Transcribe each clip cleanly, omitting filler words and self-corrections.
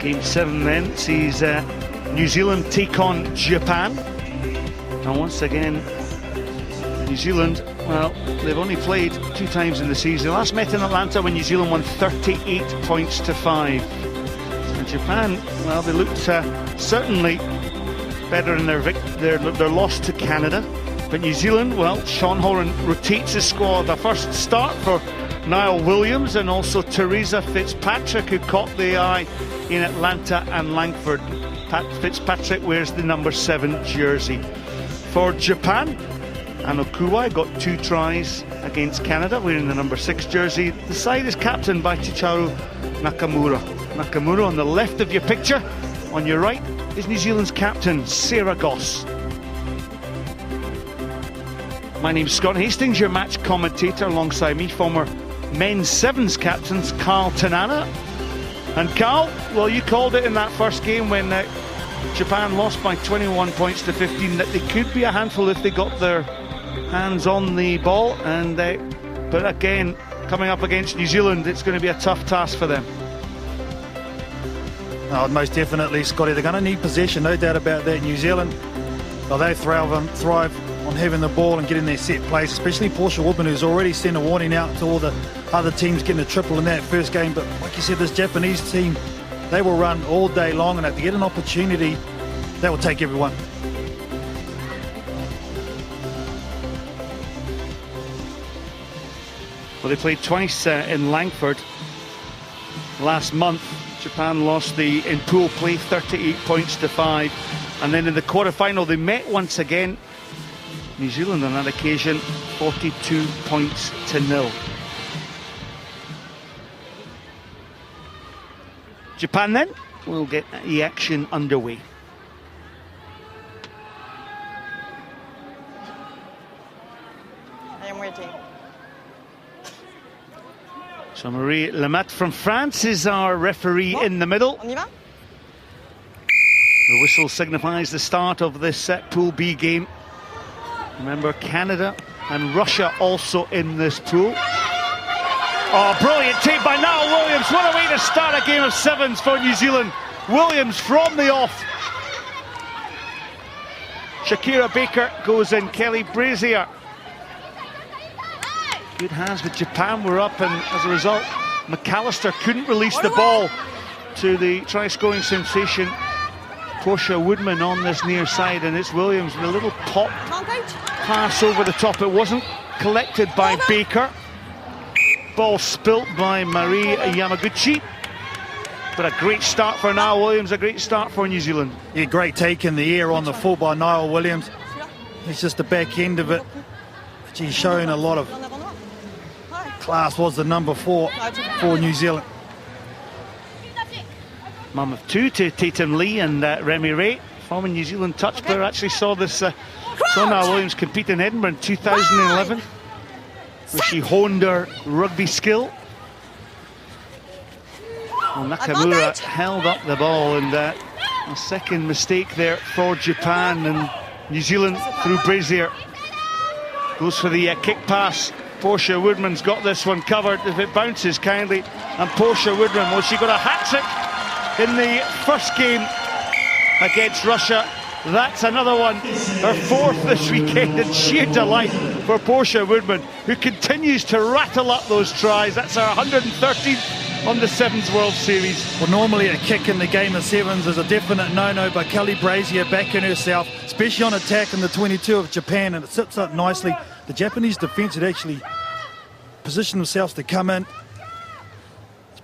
Game 7 then sees New Zealand take on Japan. And once again, New Zealand, well, they've only played 2 times in the season. They last met in Atlanta when New Zealand won 38 points to 5. And Japan, well, they looked certainly better in their loss to Canada. But New Zealand, well, Sean Horan rotates his squad. A first start for Niall Williams and also Teresa Fitzpatrick, who caught the eye in Atlanta and Langford. Fitzpatrick wears the number 7 jersey. For Japan, Ano Kuwai got 2 tries against Canada wearing the number 6 jersey. The side is captained by Chicharu Nakamura. Nakamura on the left of your picture. On your right is New Zealand's captain, Sarah Goss. My name's Scott Hastings, your match commentator, alongside me, former men's sevens captains Carl Tanana. And Carl, well, you called it in that first game when Japan lost by 21 points to 15 that they could be a handful if they got their hands on the ball. And but again, coming up against New Zealand, it's going to be a tough task for them. Oh, most definitely, Scotty. They're going to need possession, no doubt about that. New Zealand, well, they thrive on having the ball and getting their set plays, especially Portia Woodman, who's already sent a warning out to all the other teams getting a triple in that first game. But like you said, this Japanese team, they will run all day long, and if they get an opportunity, they will take everyone. Well, they played twice in Langford last month. Japan lost in pool play 38 points to 5. And then in the quarter-final, they met once again. New Zealand on that occasion, 42 points to 0. Japan then will get the action underway. I am waiting. So Marie Lemaitre from France is our referee in the middle. On y va? The whistle signifies the start of this Pool B game. Remember, Canada and Russia also in this pool. Oh, brilliant take by Niall Williams. What a way to start a game of sevens for New Zealand. Williams from the off. Shakira Baker goes in. Kelly Brazier. Good hands, but Japan were up, and as a result, McAllister couldn't release the ball to the try-scoring sensation Portia Woodman on this near side, and it's Williams with a little pop pass over the top. It wasn't collected by Baker. Ball spilt by Marie Yamaguchi. But a great start for Niall Williams, a great start for New Zealand. Yeah, great take in the air on the full by Niall Williams. It's just the back end of it. He's showing a lot of class. Was the number 4 for New Zealand. Mum of 2 to Tatum Lee and Remy Ray, former New Zealand touch player. Actually saw this saw Niall Williams compete in Edinburgh in 2011, where she honed her rugby skill. Well, Nakamura held up the ball, and a second mistake there for Japan, and New Zealand through Brazier goes for the kick pass. Portia Woodman's got this one covered if it bounces kindly, and Portia Woodman, well, she got a hat-trick in the first game against Russia. That's another one, her 4th this weekend, and sheer delight for Portia Woodman, who continues to rattle up those tries. That's her 113th on the Sevens World Series. Well, normally a kick in the game of sevens is a definite no-no, but Kelly Brazier backing herself, especially on attack in the 22 of Japan, and it sits up nicely. The Japanese defence had actually positioned themselves to come in.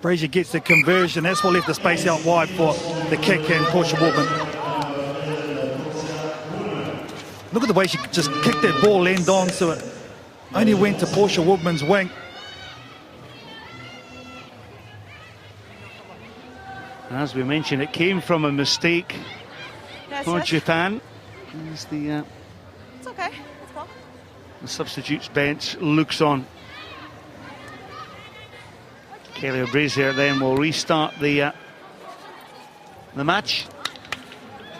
Brazier gets the conversion. That's what left the space out wide for the kick and Portia Woodman. Look at the way she just kicked that ball end on, so it only went to Portia Woodman's wing. As we mentioned, it came from a mistake for Japan. As it's okay. Let's go. The substitutes bench looks on. Kelly Brazier then will restart the match.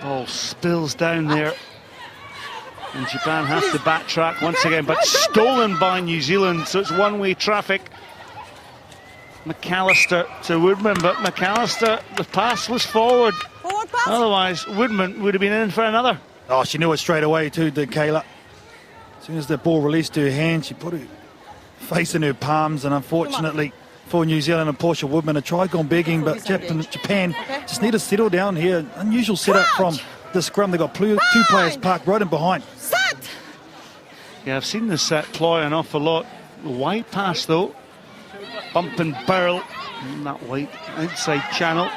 Ball spills down there, and Japan has to backtrack once again, but stolen by New Zealand, so it's one-way traffic. McAllister to Woodman, but McAllister, the pass was forward. Forward pass. Otherwise, Woodman would have been in for another. Oh, she knew it straight away too, did Kayla. As soon as the ball released to her hand, she put her face in her palms, and unfortunately for New Zealand and Portia Woodman, a try gone begging, but Japan just need to settle down here. Unusual setup from the scrum. They got two players parked right in behind. Set. Yeah, I've seen this ploy an awful lot. Wide pass though, bump and barrel in that wide outside channel.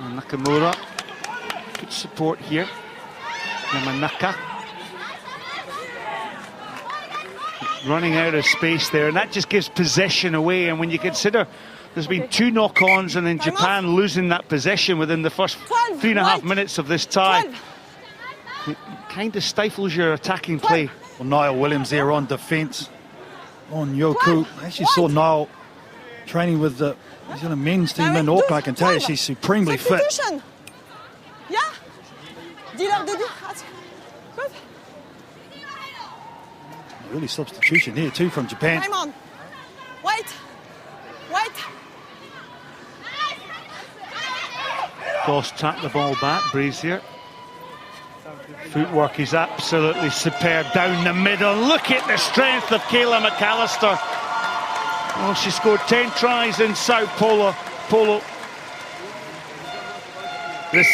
And Nakamura, good support here. Yamanaka running out of space there, and that just gives possession away. And when you consider there's been 2 knock-ons and then Japan losing that possession within the first 3.5 minutes of this tie, it kind of stifles your attacking play. Well, Niall Williams there on defence on Yoku. I actually saw Niall training with the New Zealand men's team in Auckland. I can tell you she's supremely fit. Yeah. Good. Really substitution here too from Japan. Time on. Wait. Goss tapped the ball back, Brazier. Footwork is absolutely superb down the middle. Look at the strength of Kayla McAllister. Oh, she scored 10 tries in Sao Paulo. This,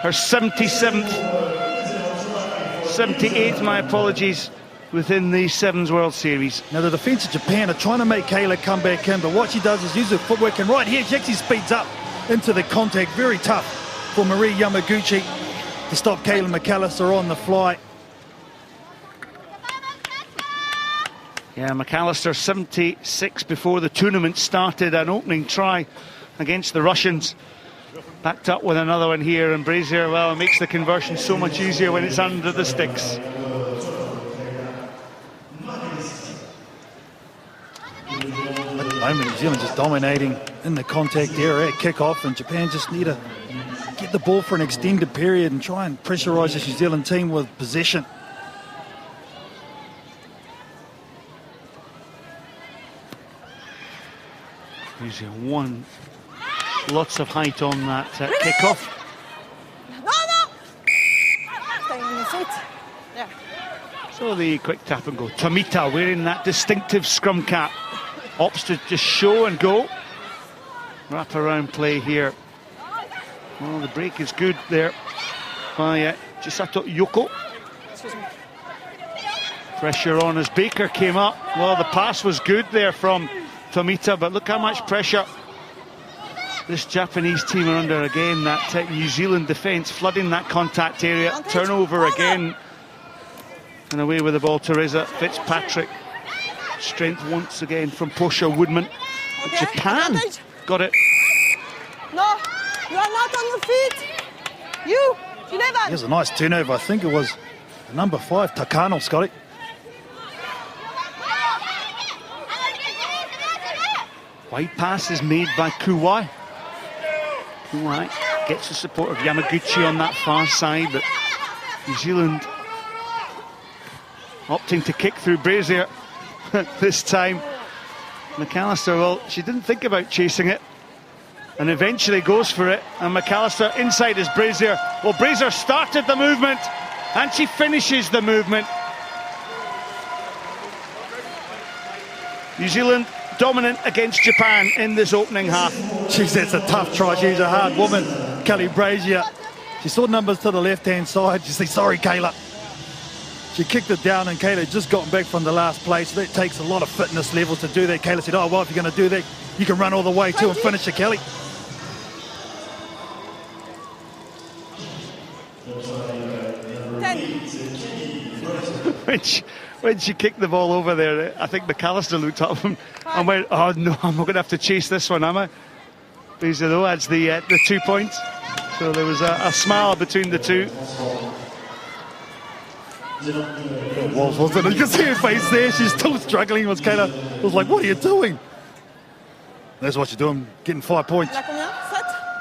her 78th, my apologies, within the Sevens World Series. Now the defence of Japan are trying to make Kayla come back in, but what she does is use her footwork, and right here she actually speeds up into the contact. Very tough for Marie Yamaguchi to stop Kayla McAllister on the fly. Yeah, McAllister 76 before the tournament started, an opening try against the Russians. Backed up with another one here, and Brazier, well, it makes the conversion so much easier when it's under the sticks. At the moment, New Zealand just dominating in the contact area at kick-off, and Japan just need to get the ball for an extended period and try and pressurise the New Zealand team with possession. New Zealand won. Lots of height on that kick-off. No. Stay on your feet. Yeah. So the quick tap and go. Tomita wearing that distinctive scrum cap. Opts to just show and go. Wrap around play here. Well, the break is good there by Chisato Yoko. Excuse me. Pressure on as Baker came up. Well, the pass was good there from Tomita, but look how much pressure this Japanese team are under again. That New Zealand defence flooding that contact area. Turnover again. And away with the ball, Teresa Fitzpatrick. Strength once again from Portia Woodman. Okay. Japan got it. No, you are not on your feet. You 11. Here's a nice turnover. I think it was number 5, Takano, Scotty. Wide pass is made by Kuwai. Kuwai gets the support of Yamaguchi on that far side, but New Zealand opting to kick through Brazier this time. McAllister, well, she didn't think about chasing it and eventually goes for it, and McAllister inside is Brazier. Well, Brazier started the movement and she finishes the movement. New Zealand dominant against Japan in this opening half. Jeez, that's a tough try. She's a hard woman, Kelly Brazier. She saw numbers to the left-hand side. She said, sorry, Kayla. She kicked it down, and Kayla had just gotten back from the last place. That takes a lot of fitness levels to do that. Kayla said, oh, well, if you're going to do that, you can run all the way too and finish it, Kelly. When she kicked the ball over there, I think McAllister looked up and went, oh no, I'm not going to have to chase this one, am I? Brazier though adds the 2 points. So there was a smile between the two. Walls wasn't it? You can see her face there. She's still struggling. Was Kayla was like, what are you doing? That's what you're doing, getting 5 points.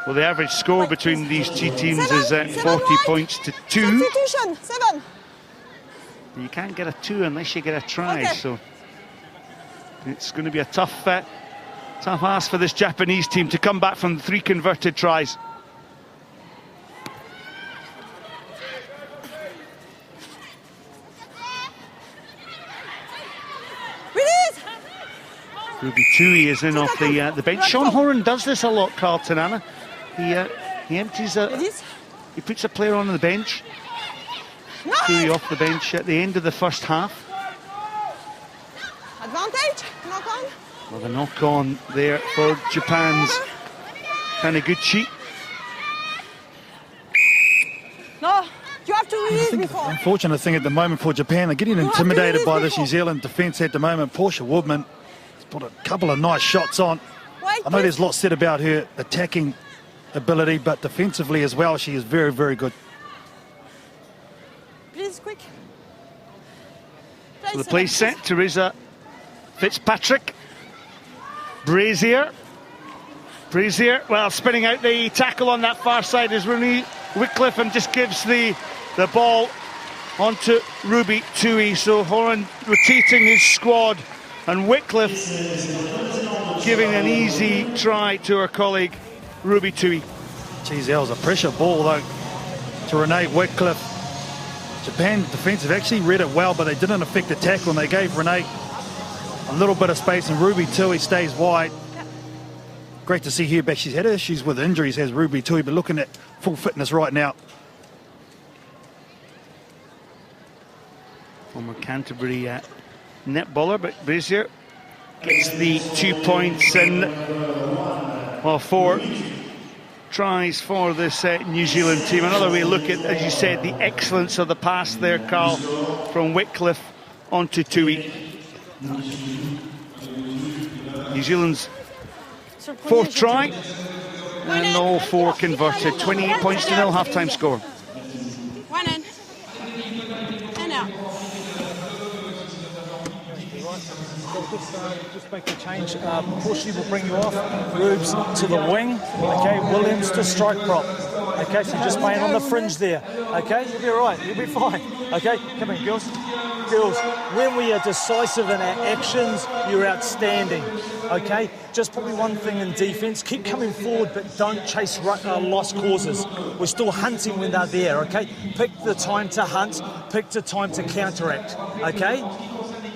Well, the average score between these two teams is 40 points to 2. Substitution, 7. You can't get a 2 unless you get a try, okay. So it's going to be a tough Tough ask for this Japanese team to come back from 3 converted tries. Ruby Tui is in off the bench. Sean Horan does this a lot, Carlton, Anna. He empties he puts a player on the bench. Tui off the bench at the end of the first half. Advantage, knock on. Well, the knock on there for Japan's Taniguchi. No, you have to release The before. unfortunate thing at the moment for Japan, they're getting intimidated by this New Zealand defence at the moment. Portia Woodman has put a couple of nice shots on. Wait, I know there's lots said about her attacking ability, but defensively as well, she is very, very good. please, quick. So the play set, Teresa Fitzpatrick. Brazier, well, spinning out the tackle on that far side is Rooney Wycliffe, and just gives the ball onto Ruby Tui. So Horan rotating his squad, and Wycliffe giving an easy try to her colleague Ruby Tui. Geez, that was a pressure ball though to Renee Wycliffe. Japan defence have actually read it well, but they didn't affect the tackle, and they gave Renee a little bit of space, and Ruby Tui stays wide. Great to see her back. She's had issues with injuries, has Ruby Tui, but looking at full fitness right now. Former Canterbury netballer, but Brazier gets the 2 points in. Well, 4 tries for this New Zealand team. Another way to look at, as you said, the excellence of the pass there, Carl, from Wycliffe onto Tui. New Zealand's 4th try, and all 4 converted. 28 points to 0, half-time score. One in. And out. Just make the change. Portia will bring you off. Rubes to the wing. Okay, Williams to strike prop. Okay, so you're just playing on the fringe there. Okay, you'll be all right. You'll be fine. Okay, come in, girls. Girls, when we are decisive in our actions, you're outstanding. Okay, just probably one thing in defence: keep coming forward, but don't chase lost causes. We're still hunting when they're there. Okay, pick the time to hunt. Pick the time to counteract. Okay.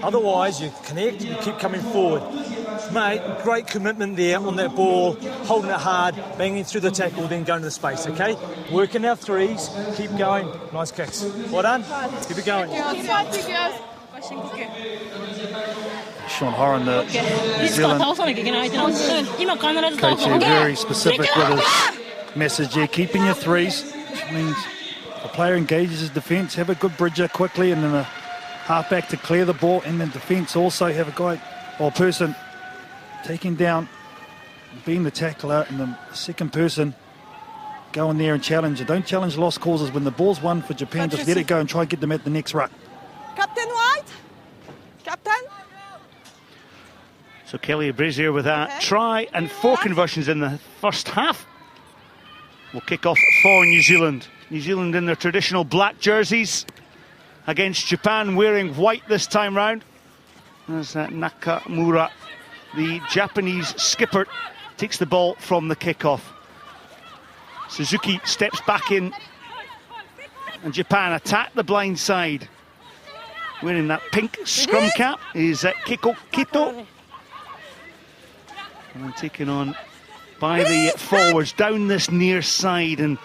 Otherwise, you connect, you keep coming forward. Mate, great commitment there on that ball, holding it hard, banging through the tackle, then going to the space, okay? Working our threes, keep going. Nice kicks. Well done. Keep it going. Sean Horan, the New Zealand coach, here, very specific with his message here. Keeping your threes, which means the player engages his defence, have a good bridger quickly, and then a halfback to clear the ball, and then defence also have a guy or person taking down, being the tackler, and the second person go in there and challenge. And don't challenge lost causes. When the ball's won for Japan, just let it go and try and get them at the next ruck. Captain White. Captain. So Kelly Brazier with a try and 4 conversions in the first half. Will kick off for New Zealand. New Zealand in their traditional black jerseys against Japan, wearing white this time round. As Nakamura, the Japanese skipper, takes the ball from the kickoff. Suzuki steps back in, and Japan attack the blind side. Wearing that pink scrum cap is Kiko Kito. And then taken on by the forwards down this near side, and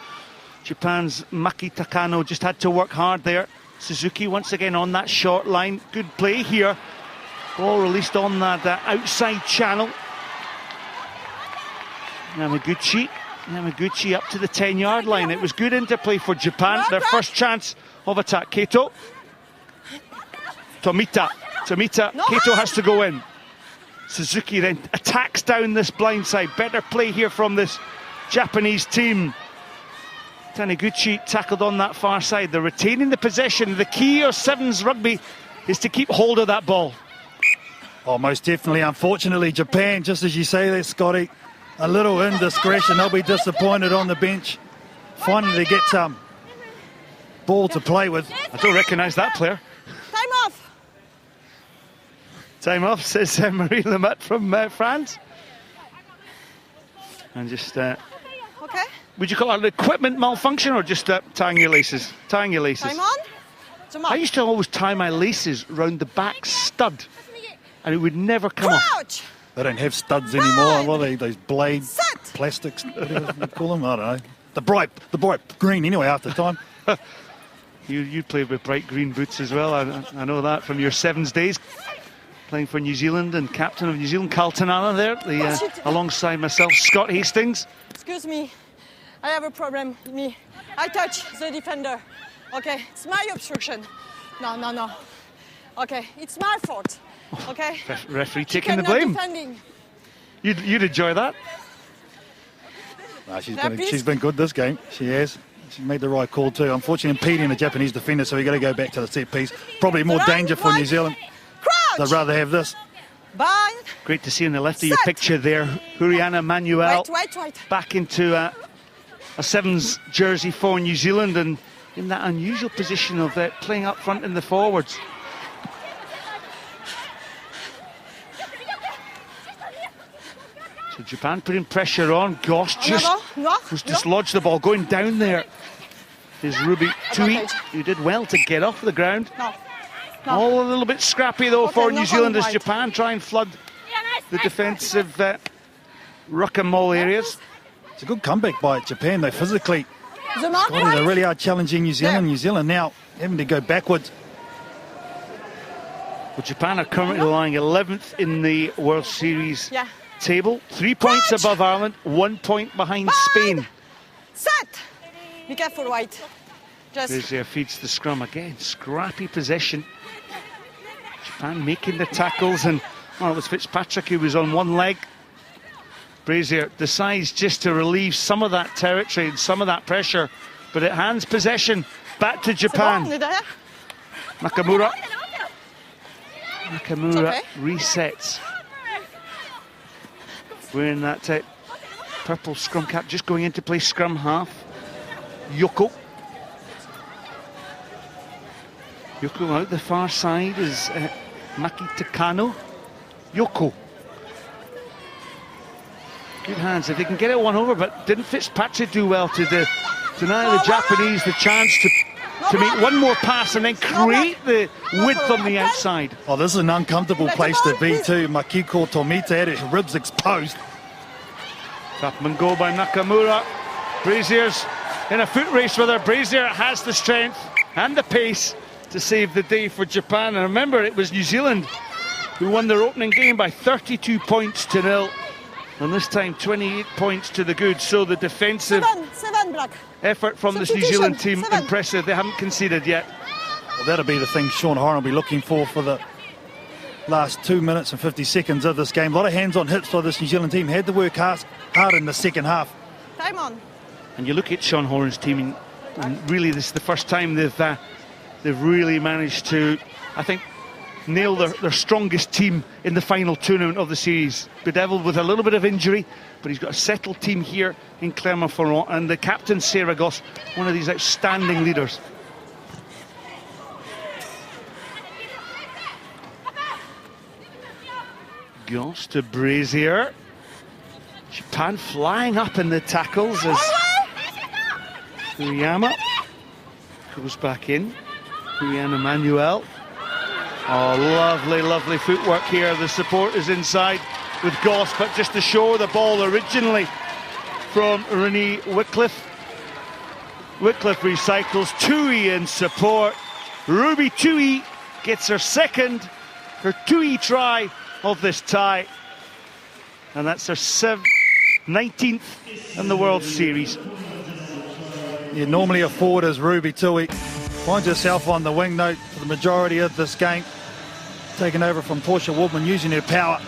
Japan's Maki Takano just had to work hard there. Suzuki once again on that short line. Good play here. Ball released on that outside channel. Yamaguchi up to the 10-yard line. It was good interplay for Japan. Their first chance of attack. Keito. Tomita. Keito has to go in. Suzuki then attacks down this blind side. Better play here from this Japanese team. Taniguchi tackled on that far side. They're retaining the possession. The key of Sevens rugby is to keep hold of that ball. Oh, most definitely. Unfortunately, Japan, just as you say there, Scotty, a little indiscretion. They'll be disappointed on the bench. Finally, they get some ball to play with. I don't recognise that player. Time off. Time off, says Marie Lamette from France. And just, Okay. would you call it an equipment malfunction or just tying your laces? Tying your laces. Time on. Jump I up. used to always tie my laces round the back stud, and it would never come off. Crouch. They don't have studs anymore. Fine. What are they? Those blade Set. plastics, whatever you call them? I don't know. The bright green anyway after time. You played with bright green boots as well. I know that from your sevens days, playing for New Zealand and captain of New Zealand, Carlton Allen there, alongside myself, Scott Hastings. Excuse me. I have a problem. Me. I touch the defender. Okay. It's my obstruction. No. Okay. It's my fault. Okay. Referee You taking the cannot blame. defending. You'd enjoy that. No, Please. she's been good this game. She has. She made the right call too. Unfortunately, impeding the Japanese defender, so we got to go back to the set piece. Probably more Right, danger for right. New Zealand. Crouch. They'd rather have this. Bind. Great to see in the left of your Set. picture there, Huriana Manuel Wait. back into a sevens jersey for New Zealand, and in that unusual position of playing up front in the forwards. So Japan putting pressure on. Goss just dislodged the ball. Going down there is Ruby Tui, Advantage. who did well to get off the ground. No. All a little bit scrappy though Okay, for no New Zealand as wide. Japan try and flood the defensive ruck and maul areas. It's a good comeback by Japan. They physically, The mark. they really are challenging New Zealand. Yeah. New Zealand now having to go backwards. Well, Japan are currently lying 11th in the World Series Yeah. table. 3 points Crouch. above Ireland, 1 point behind Spain. Set. Be careful, White. Just. Brazier feeds the scrum again. Scrappy possession. Japan making the tackles, and it was Fitzpatrick who was on one leg. Brazier decides just to relieve some of that territory and some of that pressure, but it hands possession back to Japan. C'est bon, on est derrière. Nakamura Okay. resets. Wearing that purple scrum cap, just going into play scrum half. Yoko out the far side is Maki Takano. Yoko. Good hands if they can get it one over, but didn't Fitzpatrick do well to deny the Japanese the chance to make one more pass and then create the width on the outside. Oh, this is an uncomfortable place to be too. Makiko Tomita had his ribs exposed. Up and go by Nakamura. Brazier's in a foot race with her. Brazier has the strength and the pace to save the day for Japan. And remember, it was New Zealand who won their opening game by 32 points to 0. And this time 28 points to the good. So the defensive Seven black. effort from this New Substitution, Zealand team, 7. impressive. They haven't conceded yet. Well, that'll be the thing Sean Horan will be looking for the last 2 minutes and 50 seconds of this game. A lot of hands-on hits for this New Zealand team. Had to work hard in the second half. Time on. And you look at Sean Horan's team, and really this is the first time they've really managed to, I think, nail their strongest team in the final tournament of the series. Bedevilled with a little bit of injury, but he's got a settled team here in Clermont-Ferrand, and the captain, Sarah Goss, one of these outstanding leaders. Goss to Brazier. Japan flying up in the tackles as Uyama goes back in. Huriana Manuel. Oh, lovely footwork here. The support is inside with Goss, but just to show the ball originally from Renee Wycliffe. Wycliffe recycles. Tui in support. Ruby Tui gets her her Tui try of this tie. And that's her 19th in the World Series. Yeah, normally a forward is Ruby Tui. Finds herself on the wing note for the majority of this game. Taken over from Portia Woodman, using her power.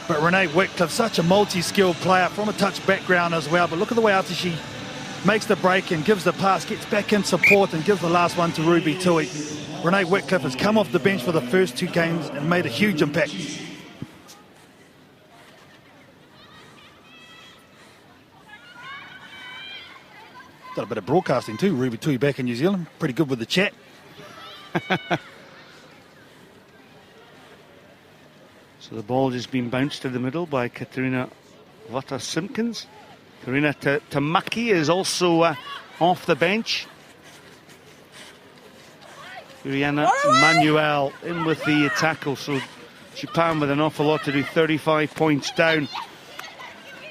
But Renee Wycliffe, such a multi-skilled player from a touch background as well. But look at the way after she makes the break and gives the pass, gets back in support and gives the last one to Ruby Tui. Renee Wycliffe has come off the bench for the first 2 games and made a huge impact. Done a bit of broadcasting too, Ruby Tui back in New Zealand. Pretty good with the chat. So the ball just been bounced to the middle by Katerina Vata-Simpkins. Karina Tamaki is also off the bench. Uriana Manuel in with the tackle, so Japan with an awful lot to do. 35 points down.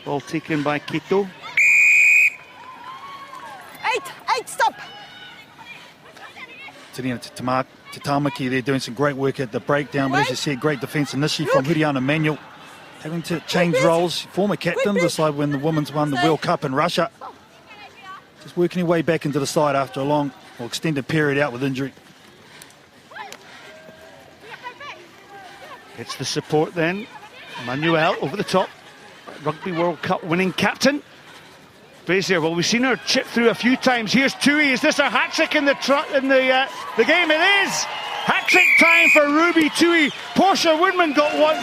Ball taken by Kito. 8, stop. Tamaki, they're doing some great work at the breakdown, but as you said, great defence initially from Uriana Manuel. Having to change roles, former captain of the side when the women's won the World Cup in Russia. Just working her way back into the side after a long or extended period out with injury. It's the support then. Manuel over the top. Rugby World Cup winning captain. Brazier, well, we've seen her chip through a few times. Here's Tui. Is this a hat-trick in the game? It is! Hat-trick time for Ruby Tui. Portia Woodman got one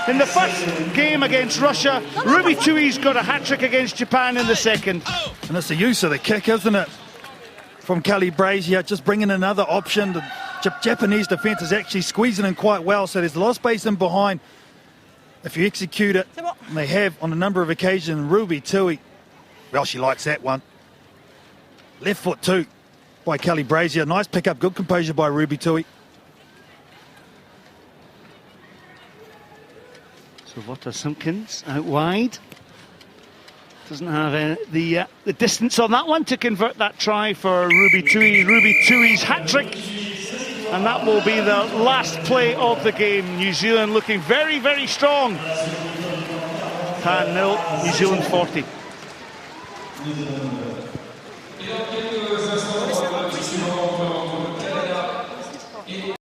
in the first game against Russia. Ruby Tui's got a hat-trick against Japan in the second. And it's the use of the kick, isn't it? From Kelly Brazier, just bringing another option. The Japanese defence is actually squeezing in quite well, so there's a lot of space in behind. If you execute it, and they have on a number of occasions, Ruby Tui, well, she likes that one. Left foot too by Kelly Brazier. Nice pick up, good composure by Ruby Tui. So Vota Simpkins out wide. Doesn't have the distance on that one to convert that try for Ruby Tui. Ruby Tui's hat-trick. And that will be the last play of the game. New Zealand looking very, very strong. Japan 0, New Zealand 40.